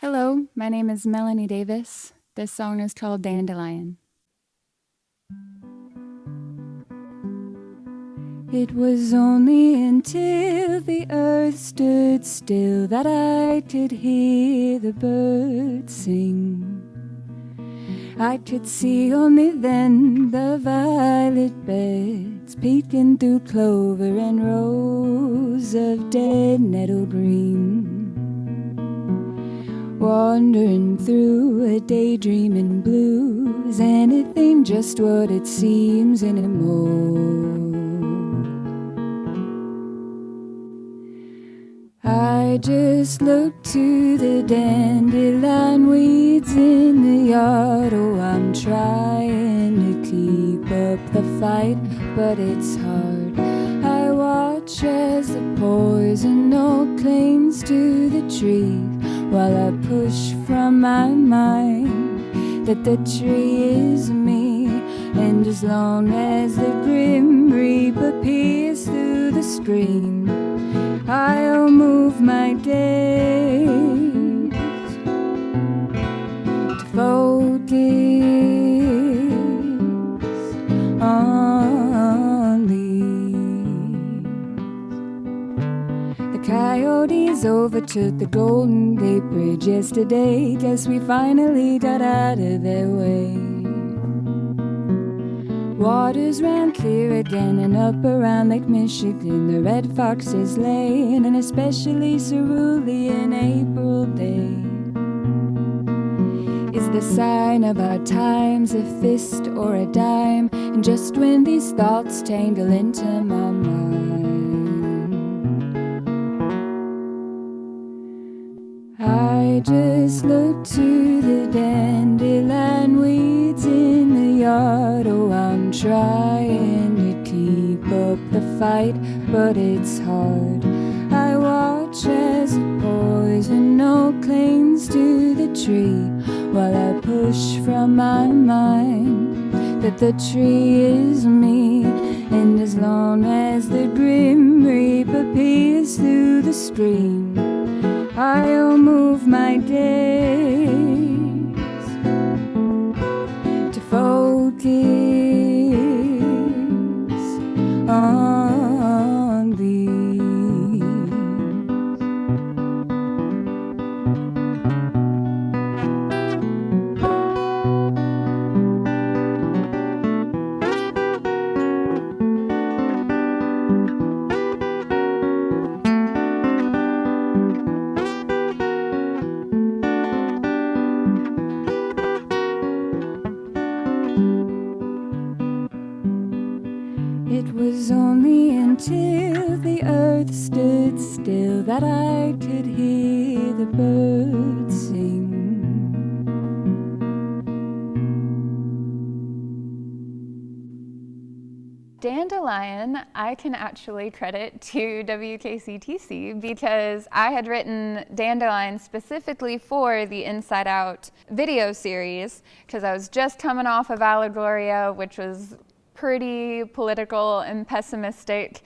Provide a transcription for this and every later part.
Hello, my name is Melanie Davis. This song is called Dandelion. It was only until the earth stood still that I could hear the birds sing. I could see only then the violet beds peeking through clover and rows of dead nettle green. Wandering through a daydreaming blues, anything just what it seems anymore. I just look to the dandelion weeds in the yard. Oh, I'm trying to keep up the fight, but it's hard. I watch as the poison all clings to the tree, while I push from my mind that the tree is me. And as long as the grim reaper peers through the screen, I'll move my days to focus on these. The coyotes overtook the Golden Gate Bridge yesterday. Guess we finally got out of their way. Waters ran clear again and up around Lake Michigan. The red foxes lay in an especially cerulean April day. Is the sign of our times a fist or a dime? And just when these thoughts tangle into my mind, I just look to the dandelion weeds in the yard. Oh, I'm trying to keep up the fight, but it's hard. I watch as the poison all clings to the tree, while I push from my mind that the tree is me. And as long as the grim reaper peers through the screen, I'll move my days to focus on these. It was only until the earth stood still that I could hear the birds sing. Dandelion, I can actually credit to WKCTC because I had written Dandelion specifically for the Inside Out video series because I was just coming off of Allegoria, which was pretty political and pessimistic.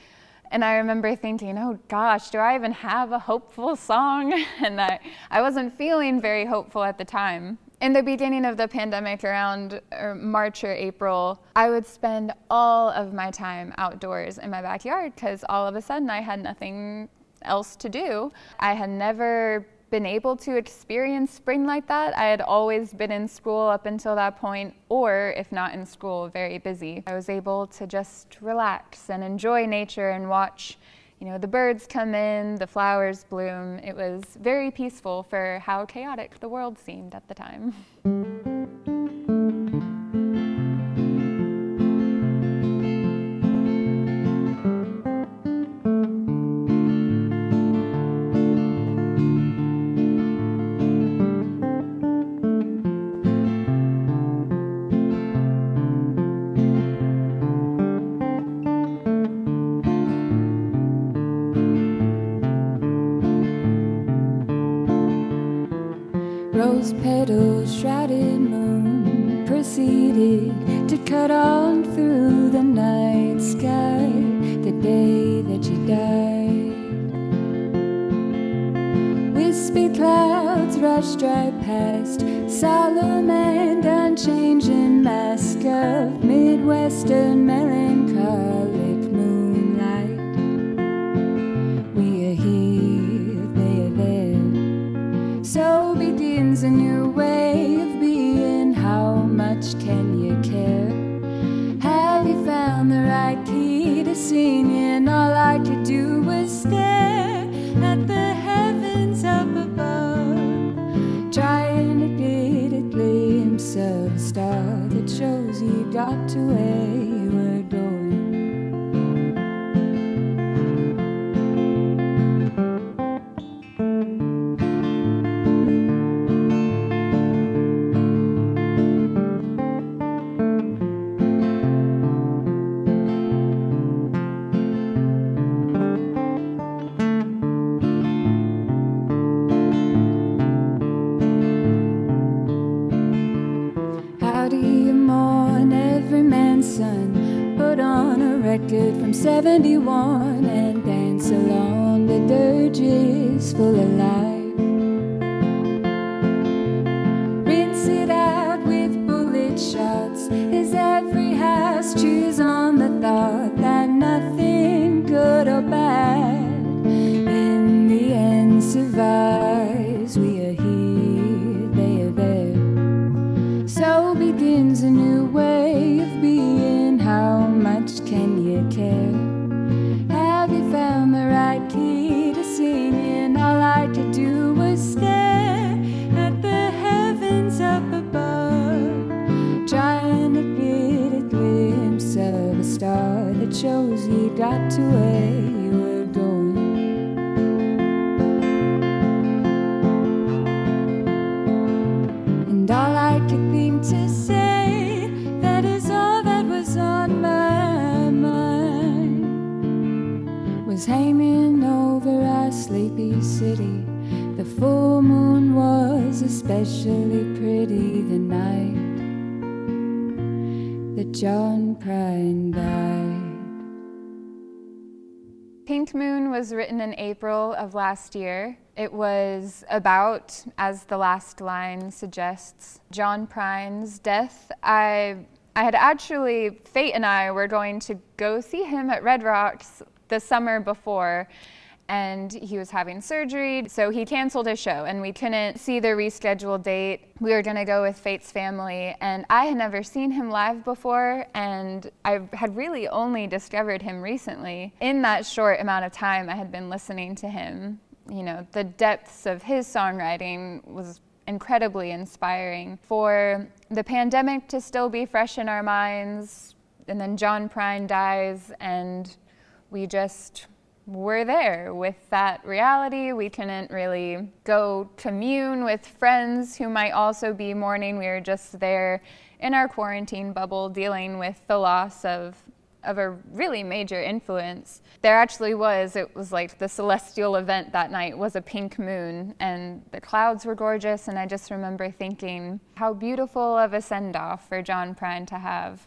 And I remember thinking, oh gosh, do I even have a hopeful song? And I wasn't feeling very hopeful at the time. In the beginning of the pandemic, around March or April, I would spend all of my time outdoors in my backyard because all of a sudden I had nothing else to do. I had never been able to experience spring like that. I had always been in school up until that point, or if not in school, very busy. I was able to just relax and enjoy nature and watch, the birds come in, the flowers bloom. It was very peaceful for how chaotic the world seemed at the time. Rose petals, shrouded moon, proceeded to cut on through the night sky the day that you died. Wispy clouds rushed right past, solemn and unchanging mask of Midwestern melancholic moonlight. We are here, they are there. So begins a new way of being. How much can you care? Have you found the right key to singing? All I could do was stare at the heavens up above, trying to get a glimpse of a star that shows you got to where you were going. Record from 71 and dance along the dirges full of life. Rinse it out with bullet shots as every house chews on the thought that nothing good or bad in the end survives. We are here, they are there. So begins a new way of being. How much can you care? Have you found the right key to singing? All I could do was stare at the heavens up above, trying to get a glimpse of a star that shows you got to where you were going. And all I could think to say, that is all that was on my mind, was hanging over our sleepy city. The full moon was especially pretty the night that John Prine died. Pink Moon was written in April of last year. It was about, as the last line suggests, John Prine's death. I had actually, Fate and I were going to go see him at Red Rocks the summer before, and he was having surgery, so he canceled his show, and we couldn't see the rescheduled date. We were gonna go with Fate's family, and I had never seen him live before, and I had really only discovered him recently. In that short amount of time I had been listening to him, you know, the depths of his songwriting was incredibly inspiring. For the pandemic to still be fresh in our minds, and then John Prine dies, and we just were there with that reality. We couldn't really go commune with friends who might also be mourning. We were just there in our quarantine bubble dealing with the loss of a really major influence. There actually was, it was like the celestial event that night was a pink moon, and the clouds were gorgeous, and I just remember thinking how beautiful of a send-off for John Prine to have.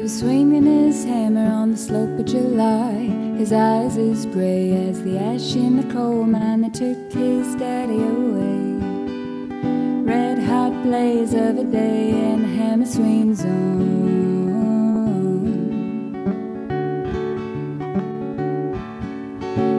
Swinging his hammer on the slope of July, his eyes as gray as the ash in the coal mine that took his daddy away. Red hot blaze of a day and the hammer swings on.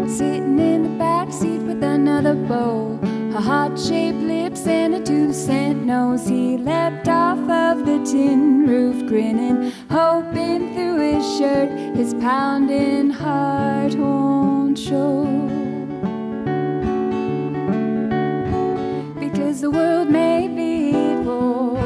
Sitting in the backseat with another bowl, her heart-shaped lips and a 2-cent nose. He leapt off of the tin roof, grinning, hoping through his shirt his pounding heart won't show. Because the world may be evil,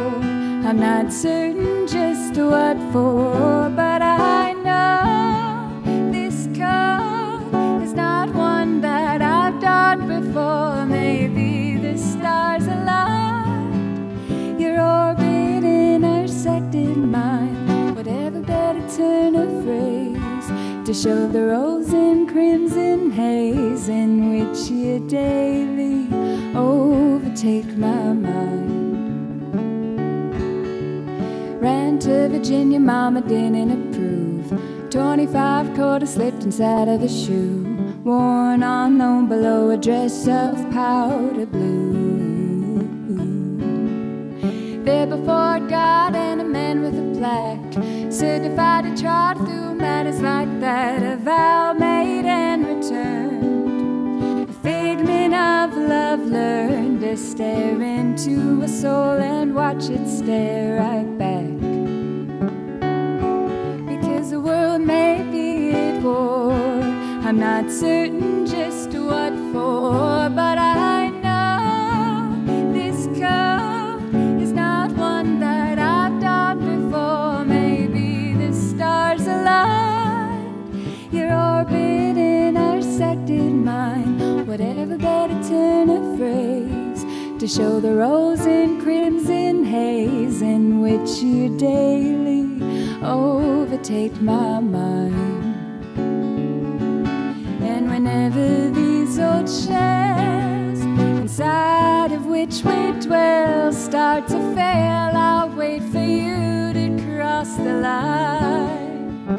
I'm not certain just what for, but I know this call is not one that I've done before. Maybe the stars aligned, your orbit intersected mine. Whatever better turn of phrase to show the rose and crimson haze in which you daily overtake my mind. Ran to Virginia, mama didn't approve. 25 quarter slipped inside of a shoe, worn on loan below a dress of powder blue. There before God and a man with a plaque, certified to trot through matters like that. A vow made and returned, a figment of love learned to stare into a soul and watch it stare right back. Because the world may be at war, I'm not certain just what for, but I know this code is not one that I've done before. Maybe the stars align, your orbit intersected mine. Whatever better turn of phrase to show the rose and crimson haze in which you daily overtake my mind. And whenever these old shares inside of which we dwell start to fail, I'll wait for you to cross the line.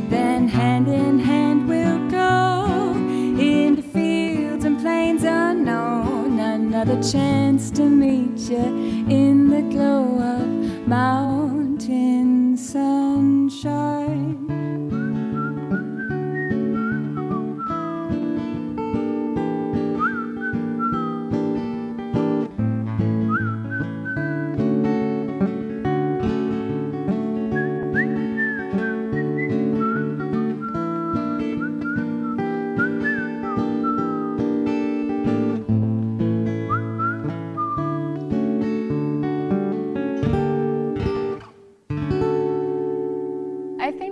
Then hand in hand we'll go into fields and plains unknown. Another chance to meet you in the glow of mountain sunshine.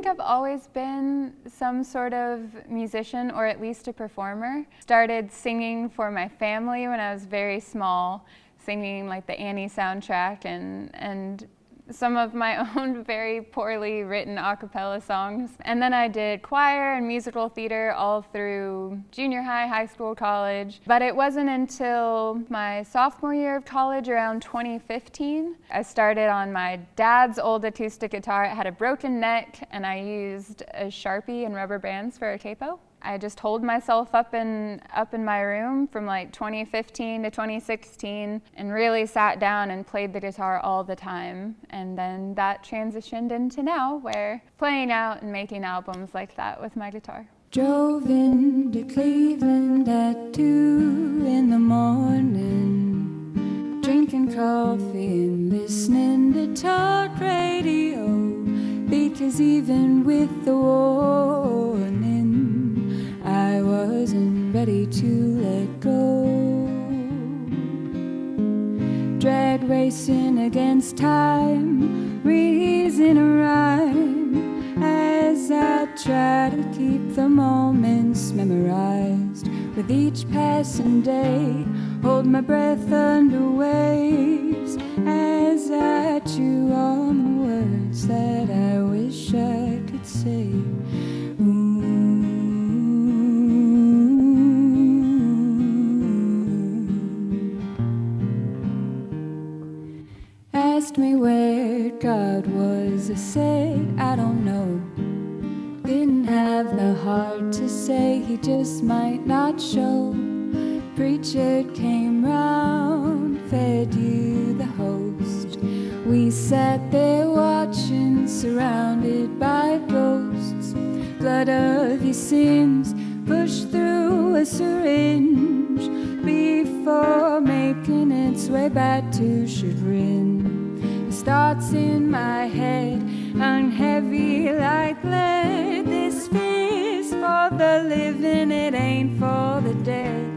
I've always been some sort of musician, or at least a performer. Started singing for my family when I was very small, singing like the Annie soundtrack and some of my own very poorly written a cappella songs. And then I did choir and musical theater all through junior high, high school, college. But it wasn't until my sophomore year of college, around 2015, I started on my dad's old acoustic guitar. It had a broken neck, and I used a Sharpie and rubber bands for a capo. I just holed myself up in my room from like 2015 to 2016 and really sat down and played the guitar all the time. And then that transitioned into now, where playing out and making albums like that with my guitar. Drove into Cleveland at 2 in the morning, drinking coffee and listening to talk radio, because even with the warning, I wasn't ready to let go. Drag racing against time, reason a rhyme, as I try to keep the moments memorized. With each passing day, hold my breath under waves, as I chew on the words that I wish I could say. Asked me where God was, I said I don't know. Didn't have the heart to say, he just might not show. Preacher came round, fed you the host. We sat there watching, surrounded by ghosts. Blood of your sins pushed through a syringe before making its way back to chagrin. This thoughts in my head hung heavy like lead. This fear's for the living, it ain't for the dead.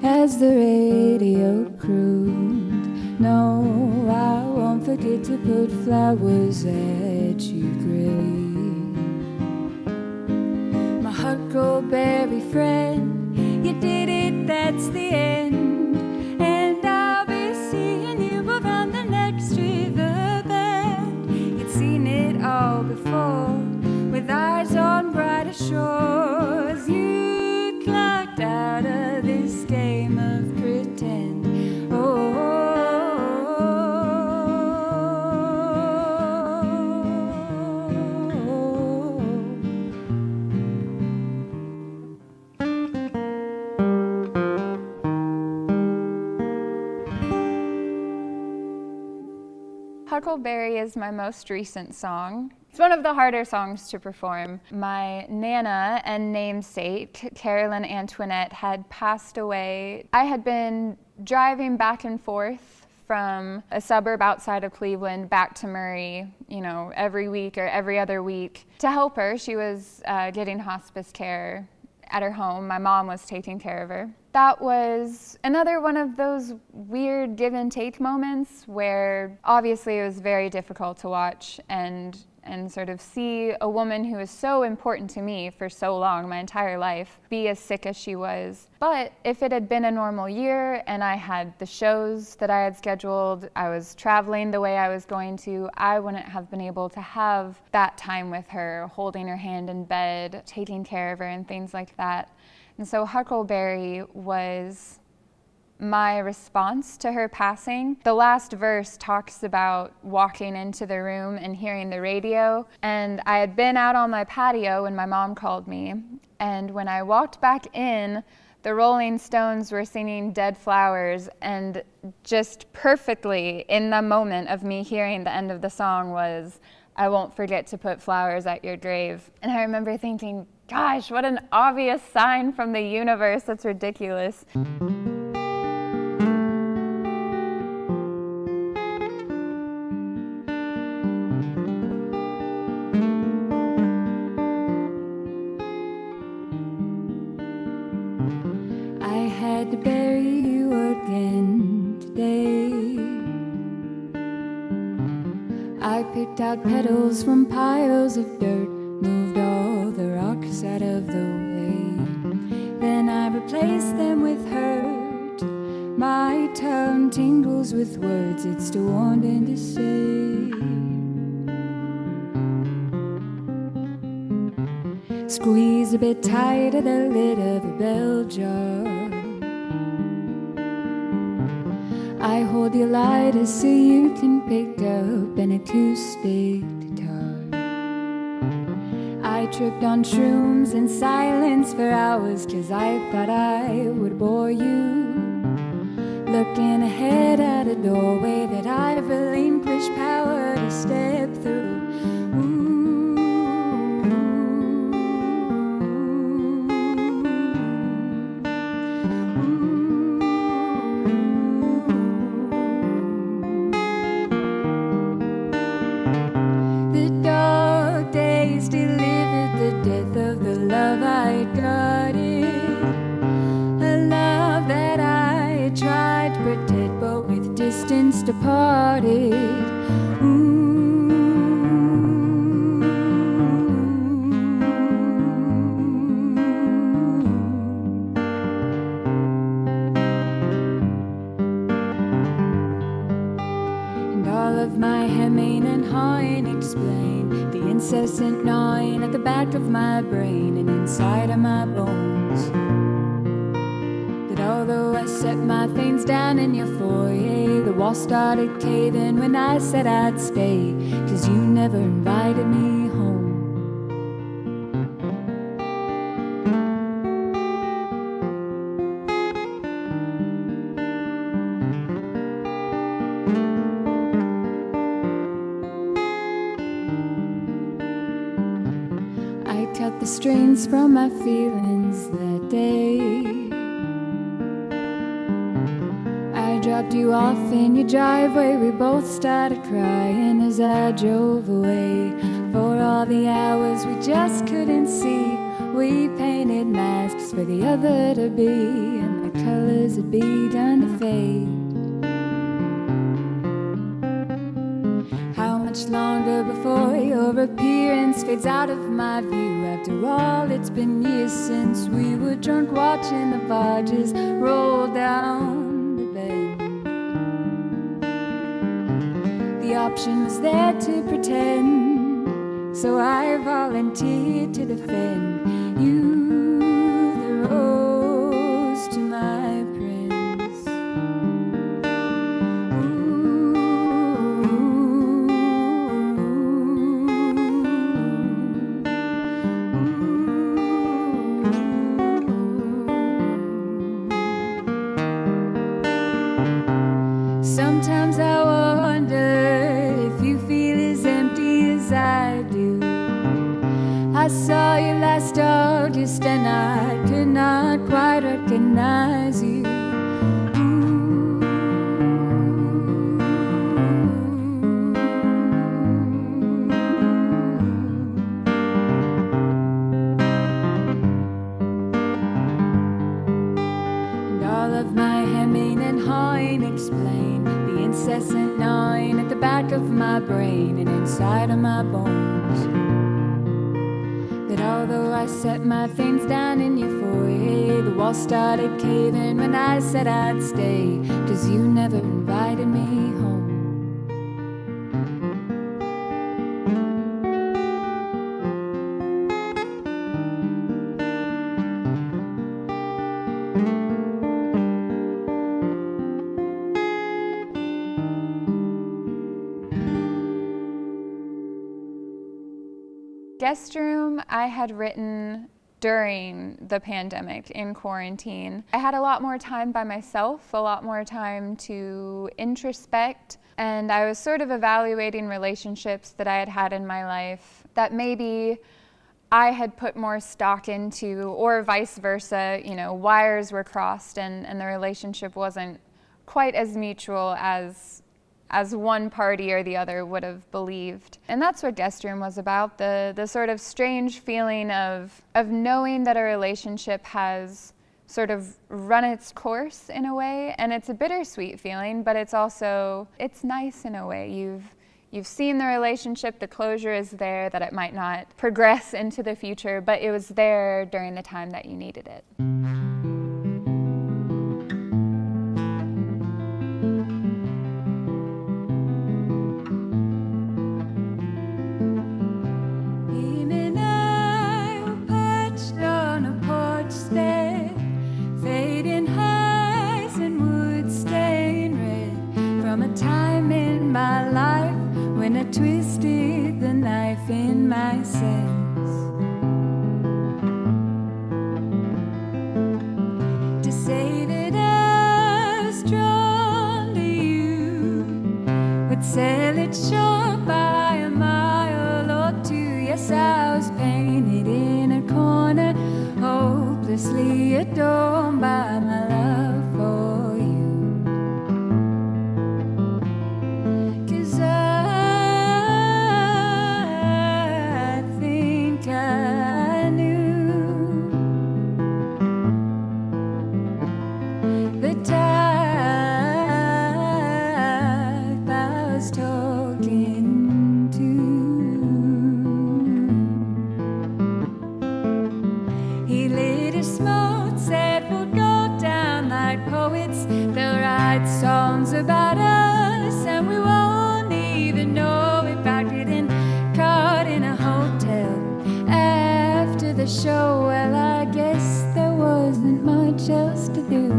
as the radio crooned. No, I won't forget to put flowers at your grave. My Huckleberry friend, you did it, that's the end. And I'll be seeing you around the next riverbend. You'd seen it all before, with eyes on brighter shores. You clocked out of this game of pretend. Huckleberry is my most recent song. It's one of the harder songs to perform. My Nana and namesake, Carolyn Antoinette, had passed away. I had been driving back and forth from a suburb outside of Cleveland back to Murray, every week or every other week to help her. She was getting hospice care at her home. My mom was taking care of her. That was another one of those weird give and take moments where obviously it was very difficult to watch and sort of see a woman who was so important to me for so long, my entire life, be as sick as she was. But if it had been a normal year and I had the shows that I had scheduled, I was traveling the way I was going to, I wouldn't have been able to have that time with her, holding her hand in bed, taking care of her and things like that. And so Huckleberry was my response to her passing. The last verse talks about walking into the room and hearing the radio. And I had been out on my patio when my mom called me. And when I walked back in, the Rolling Stones were singing Dead Flowers. And just perfectly in the moment of me hearing the end of the song was, I won't forget to put flowers at your grave. And I remember thinking, gosh, what an obvious sign from the universe. That's ridiculous. I had to bury you again today. I picked out petals from piles of dirt, moved all the rocks out of the way. Then I replaced them with hurt. My tongue tingles with words it's too wanting to say. Squeeze a bit tighter the lid of a bell jar. I hold your lighter so you can pick up an acoustic guitar. I tripped on shrooms in silence for hours 'cause I thought I would bore you. Looking ahead at a doorway that I've relinquished power to step through. Departed. And all of my hemming and hawing explain the incessant gnawing at the back of my brain and inside of my bones. That although I set my things down in your foyer, the wall started caving when I said I'd stay, 'cause you never invited me home. I cut the strings from my feelings that day. Dropped you off in your driveway, we both started crying as I drove away. For all the hours we just couldn't see, we painted masks for the other to be, and the colors begun to fade. How much longer before your appearance fades out of my view? After all, it's been years since we were drunk watching the barges roll down the bend. The option was there to pretend, so I volunteered to defend you, the rose to my prince. Sometimes I wonder if you feel as empty as I do. I saw you last August and I could not quite recognize you. And all of my hemming and hawing explain the incessant gnawing at the back of my brain and inside of my bones. That although I set my things down in your foyer, the wall started caving when I said I'd stay, 'cause you never invited me home. Guest Room I had written during the pandemic in quarantine. I had a lot more time by myself, a lot more time to introspect, and I was sort of evaluating relationships that I had had in my life that maybe I had put more stock into, or vice versa, you know, wires were crossed and the relationship wasn't quite as mutual as one party or the other would have believed. And that's what Guest Room was about, the sort of strange feeling of knowing that a relationship has sort of run its course in a way. And it's a bittersweet feeling, but it's also, it's nice in a way. You've seen the relationship, the closure is there, that it might not progress into the future, but it was there during the time that you needed it. When I twisted the knife in my sense to say that I was drawn to you, would sell it short by a mile or two. Yes, I was painted in a corner, hopelessly adorned by my love for you. 'Cause I knew the type I was talking to. He lit a smoke, said we'll go down like poets. They'll write songs about us and we won't even know if I didn't caught in a hotel after the show. Well, I guess there wasn't much else to do.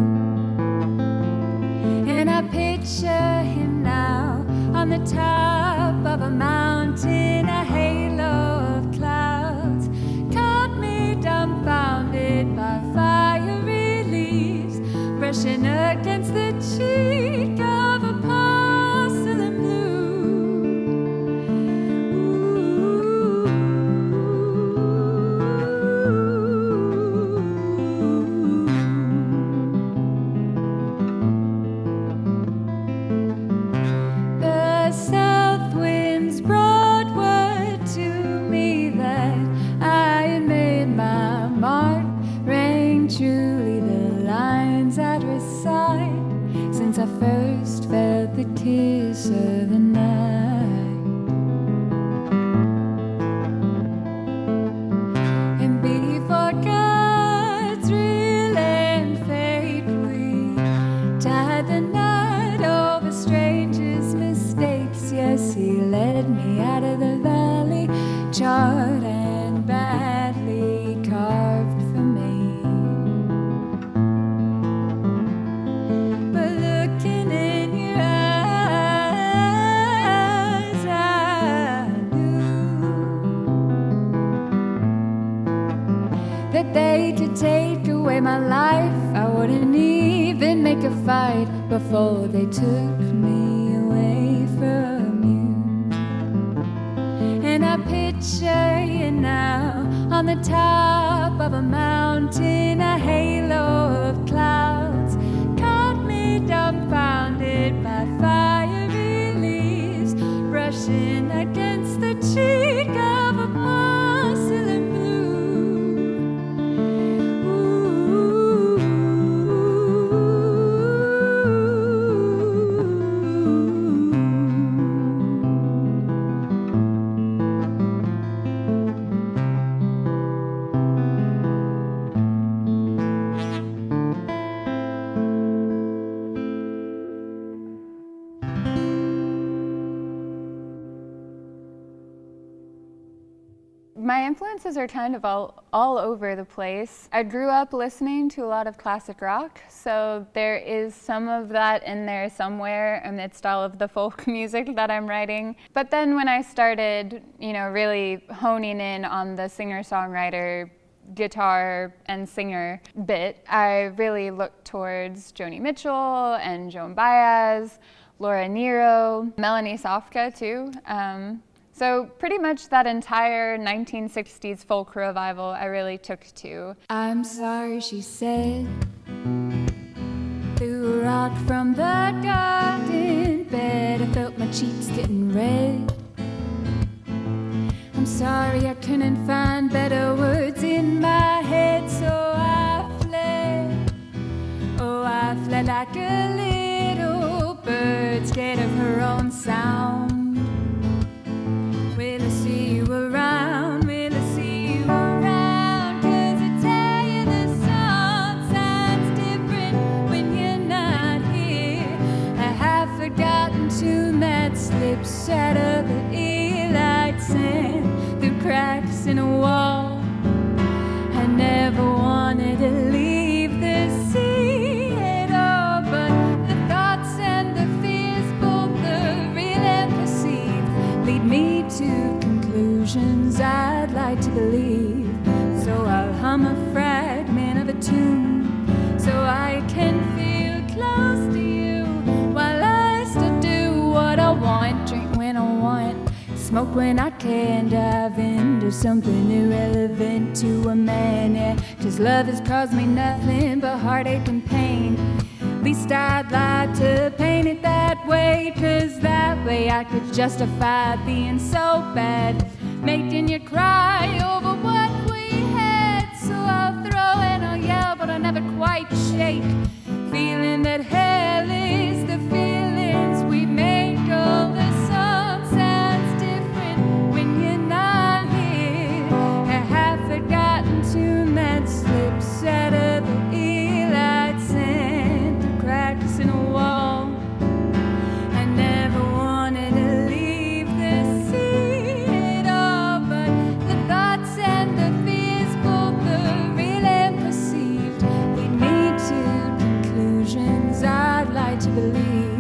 And I picture him now on the top of a mountain, a halo of clouds caught me dumbfounded by fiery leaves brushing against the cheek of a porcelain blue. The south winds brought word to me that I had made my mark, rang truly the lines I'd recite. since I first felt the kiss of the night. And before God's real and fate, we tied the knot over strangers' mistakes. Yes, he led me out of the valley, charred and badly carved for me. But looking in your eyes, I knew that they could take away my life. I wouldn't even make a fight before they took me away from you. And I picture you now on the top of a mountain, a halo of clouds caught me dumbfounded by fiery leaves brushing against the cheek of a porcelain blue. My influences are kind of all over the place. I grew up listening to a lot of classic rock, so there is some of that in there somewhere amidst all of the folk music that I'm writing. But then when I started, really honing in on the singer-songwriter, guitar and singer bit, I really looked towards Joni Mitchell and Joan Baez, Laura Nyro, Melanie A too. So pretty much that entire 1960s folk revival I really took to. I'm sorry, she said, threw a rock from the garden bed. I felt my cheeks getting red. I'm sorry, I couldn't find better words in my head, so I fled. Oh, I fled like a little bird, scared of her own sound. Will I see you around? Will I see you around? 'Cause I tell you the song sounds different when you're not here. A half-forgotten tune that slips out of the ear-light sand through cracks in a wall. I never wanted to leave the sea at all, but the thoughts and the fears, both the real and perceived, lead me to conclusions I'd like to believe. So I'll hum a fragment of a tune so I can feel close to you, while I still do what I want, drink when I want, smoke when I can, dive into something irrelevant to a man, yeah. 'Cause love has caused me nothing but heartache and pain. Least I'd like to paint it that way, 'cause that way I could justify being so bad, making you cry over what we had. So I'll throw and I'll yell, but I'll never quite shake, feeling that hell is the feelings we make. All the song sounds different when you're not here. A half-forgotten tune that slips out of the ear-light sand through cracks in a wall. I never wanted to leave the sea at all, but the thoughts and the fears, both the real and perceived, lead me to conclusions I'd like to believe.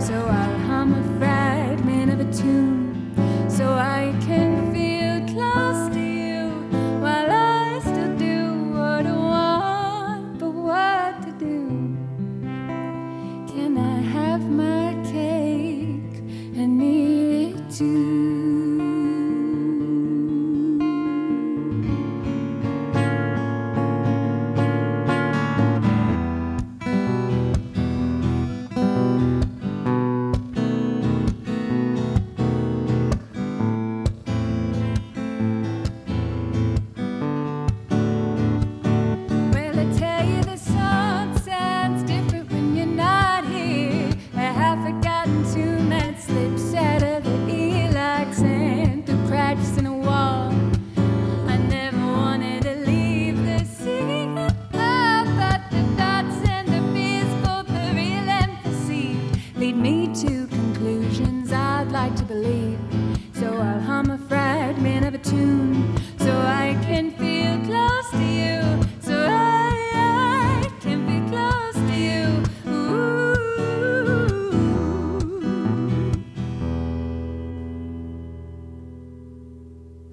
So I'll hum a fragment of a tune so I can feel close to you, while I still do what I want, but what to do? Can I have my cake and eat it too?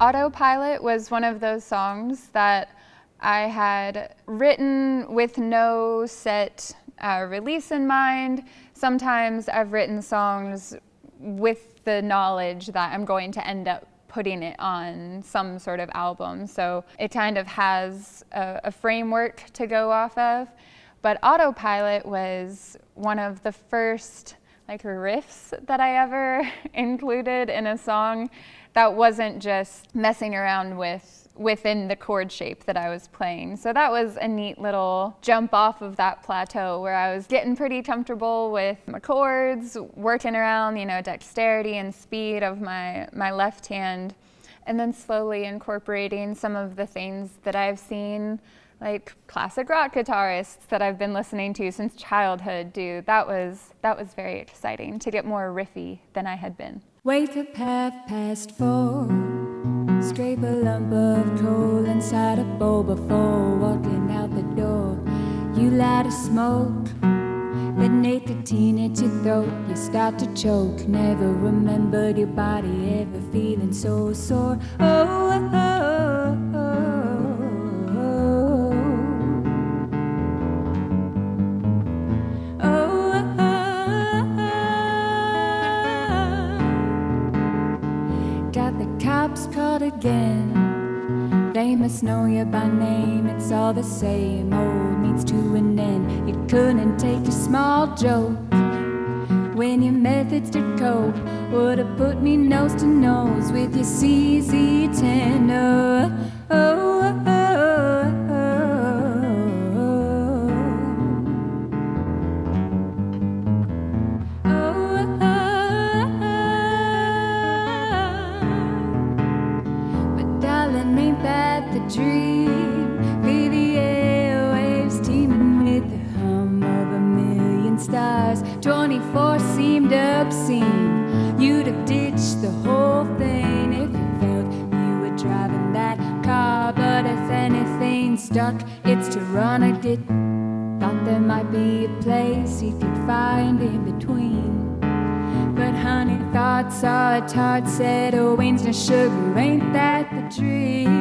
Autopilot was one of those songs that I had written with no set release in mind. Sometimes I've written songs with the knowledge that I'm going to end up putting it on some sort of album. So it kind of has a framework to go off of. But Autopilot was one of the first riffs that I ever included in a song that wasn't just messing around within the chord shape that I was playing. So that was a neat little jump off of that plateau where I was getting pretty comfortable with my chords, working around, dexterity and speed of my left hand, and then slowly incorporating some of the things that I've seen classic rock guitarists that I've been listening to since childhood do. That was very exciting to get more riffy than I had been. Wake up 4:30, scrape a lump of coal inside a bowl before walking out the door. You light a smoke, the nicotine hits your throat, you start to choke. Never remembered your body ever feeling so sore. Oh, oh, oh, oh, oh, oh. Got the cops called again. They must know you by name. It's all the same, old means to an end. You couldn't take a small joke when your methods to cope would have put me nose to nose with your CZ tenor. Oh, oh, oh, oh, oh, oh, oh. But darling, ain't that the dream? Be the airwaves teeming with the hum of a million stars. 24 seemed obscene. You'd have ditched the whole thing if you felt you were driving that car. But if anything stuck, it's to run. I did. Thought there might be a place you could find in between. But honey, thoughts are tart, said, oh, ain't no sugar, ain't that the dream?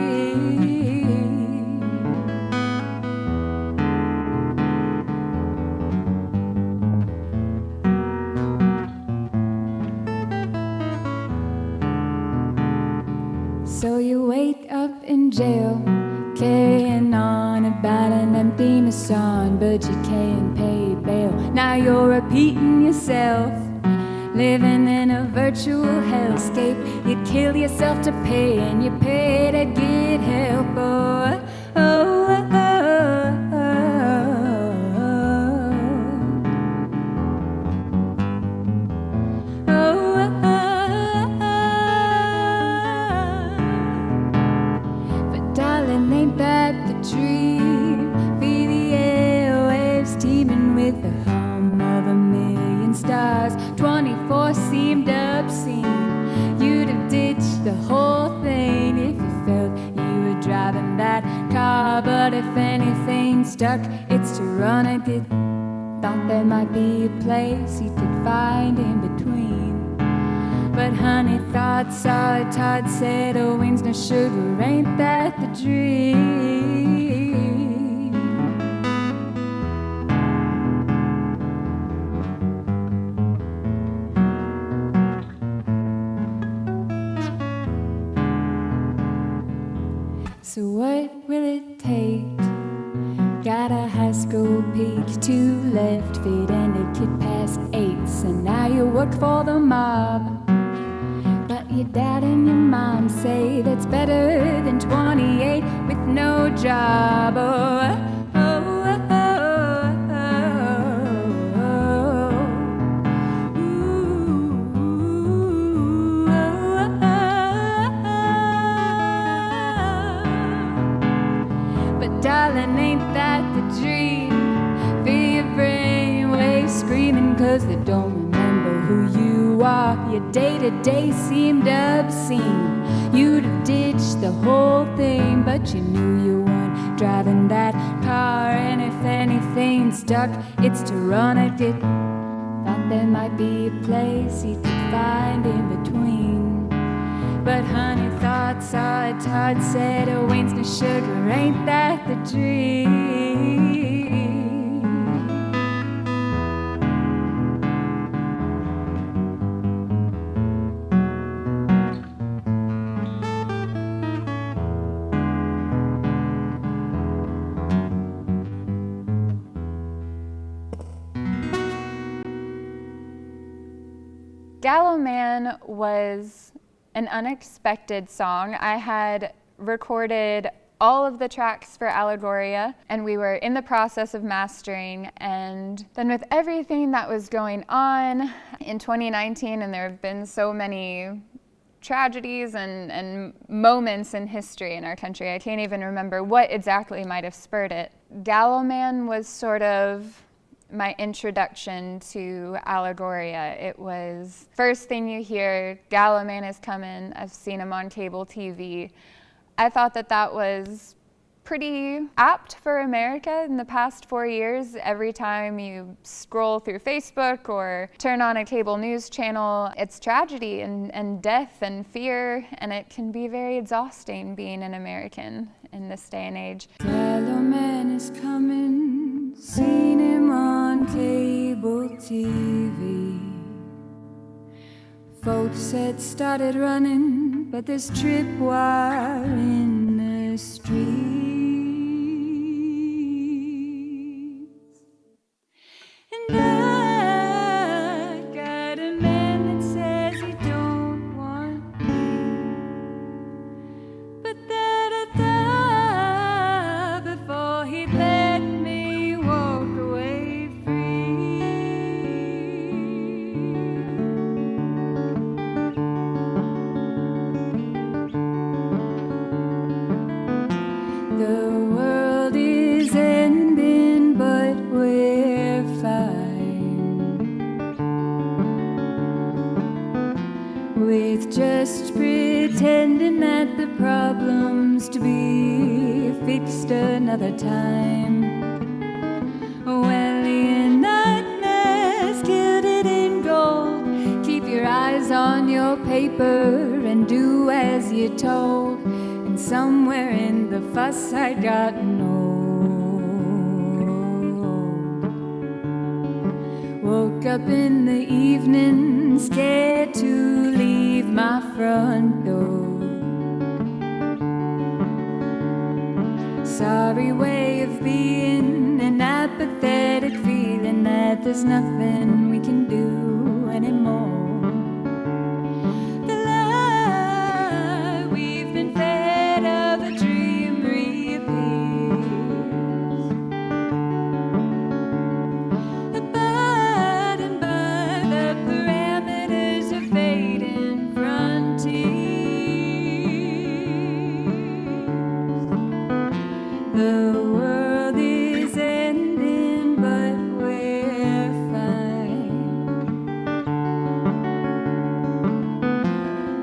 So you wake up in jail, carrying on about an empty Nissan, but you can't pay bail. Now you're repeating yourself, living in a virtual hellscape. You kill yourself to pay, and you pay to get help. Oh, oh, oh, oh, oh, oh, oh, oh. But darling, ain't that the dream? Be the airwaves teeming with the hum of a million stars. 24 seemed obscene. You'd have ditched the whole thing if you felt you were driving that car. But if anything stuck, it's to run. I did. Thought there might be a place you could find in between. But honey, thoughts are tart, said, oh, wings no sugar, ain't that the dream? So what will it take? Got a high school peak, 2 left feet, and a kid past 8. So now you work for the mob. But your dad and your mom say that's better than 28 with no job. Oh, oh, oh, oh, oh, oh. Ooh, oh, oh, oh. But darling, ain't that the dream? Feel your brainwaves screaming 'cause they don't remember who you are. Your day-to-day seemed obscene. You'd have ditched the whole thing, but you knew you weren't driving that car. And if anything stuck, it's to run. I did. Thought there might be a place you could find in between. But honey thought, saw it, Todd said, oh, ain't no sugar, ain't that the dream? Gallow Man was an unexpected song. I had recorded all of the tracks for Allegoria, and we were in the process of mastering. And then with everything that was going on in 2019, and there have been so many tragedies and moments in history in our country, I can't even remember what exactly might have spurred it. Gallow Man was sort of my introduction to Allegoria. It was first thing you hear, Gallow Man is coming. I've seen him on cable TV. I thought that that was pretty apt for America in the past 4 years. Every time you scroll through Facebook or turn on a cable news channel, it's tragedy and death and fear, and it can be very exhausting being an American in this day and age. Gallow Man is coming, seen him on cable TV. Folks had started running, but there's tripwire in the streets. And I got a man that says he don't want me, but that I die before he let me walk away free. The world is ending, but we're fine, with just pretending that the problem's to be fixed another time. Well, the nightmares gilded in gold. Keep your eyes on your paper and do as you're told. And somewhere in the fuss I'd gotten old. Woke up in the evening, scared to leave my front door. Sorry way of being, an apathetic feeling that there's nothing we can do anymore. The lie we've been fed of a dream reappears. Abiding by the parameters of fading frontiers. The world is ending, but we're fine,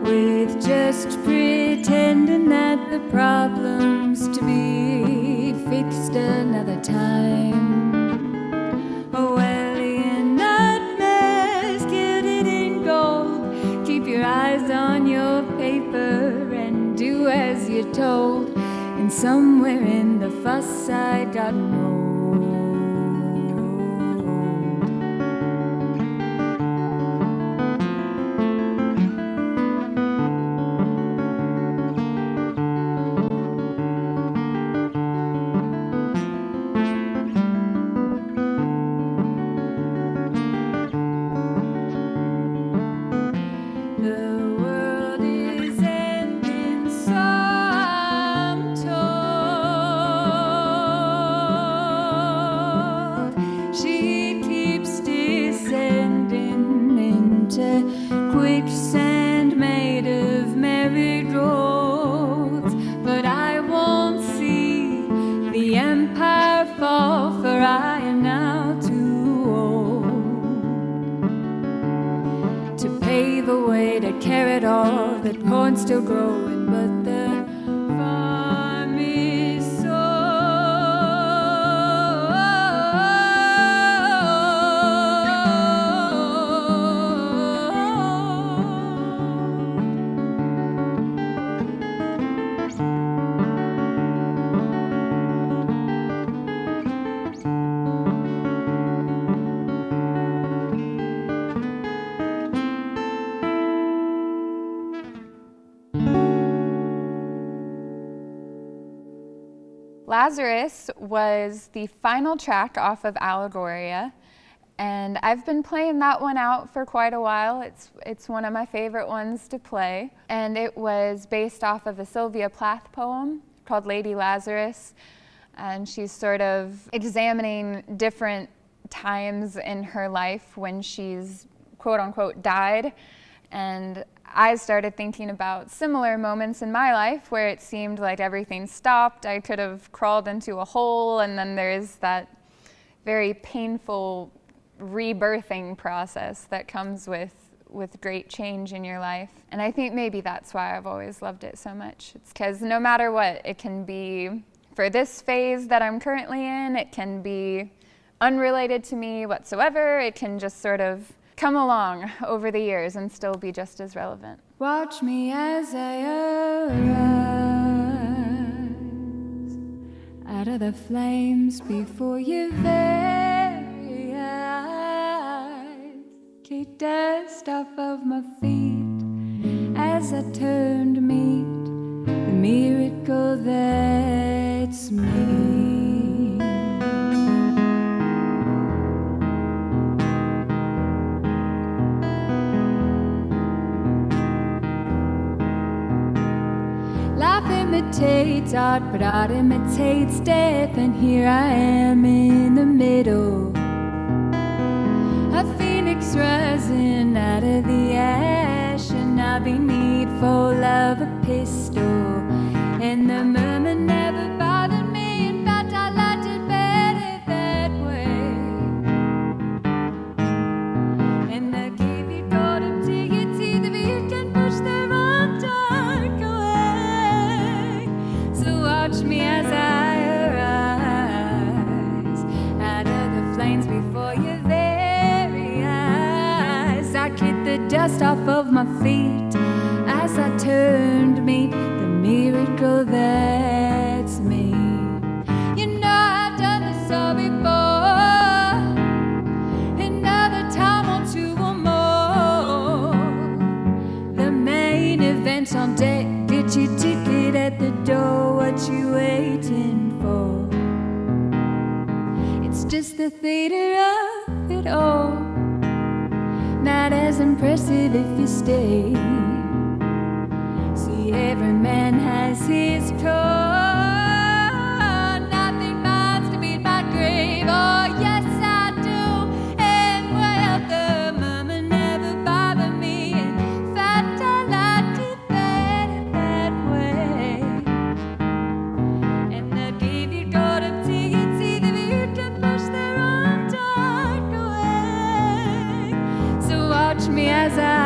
with just pretending that the problem's to be fixed another time. Orwellian nightmares gilded in gold. Keep your eyes on your paper and do as you're told. And somewhere in the fuss I'd gotten old. The world is ending, so I'm told. She keeps descending into quicksand made of marigolds, but I won't see the empire fall, for I am now too old to pave a way to carry it all. That corn's still growing, but the farm is sold. Lazarus was the final track off of Allegoria, and I've been playing that one out for quite a while. It's one of my favorite ones to play, and it was based off of a Sylvia Plath poem called Lady Lazarus, and she's sort of examining different times in her life when she's quote-unquote died, and I started thinking about similar moments in my life where it seemed like everything stopped. I could have crawled into a hole, and then there's that very painful rebirthing process that comes with great change in your life. And I think maybe that's why I've always loved it so much. It's because no matter what, it can be, for this phase that I'm currently in, it can be unrelated to me whatsoever. It can just sort of come along over the years and still be just as relevant. Watch me as I arise out of the flames before your very eyes. Kick dust off of my feet as I turn to meet the miracle that's me. Life imitates art, but art imitates death, and here I am in the middle. A phoenix rising out of the ash, and I'll be needful of a pistol. And the murmur never bothered me, in fact I liked it better that way. And I give you golden tickets, either you can push the wrong dark away. So watch me as I arise out of the flames before your very eyes. I kick the dust off of my feet as I turn to meet the miracle that's me. You know I've done this all before, another time or two or more. The main event's on deck, get your ticket at the door, what you waiting for? It's just the theater of it all, not as impressive if you stay. See, every man has his call, nothing minds to beat my grave. Oh yes I do, and well the murmur never bothered me. In fact I liked it better that way. And I gave you golden tickets, either you can push the wrong dark away. So watch me as I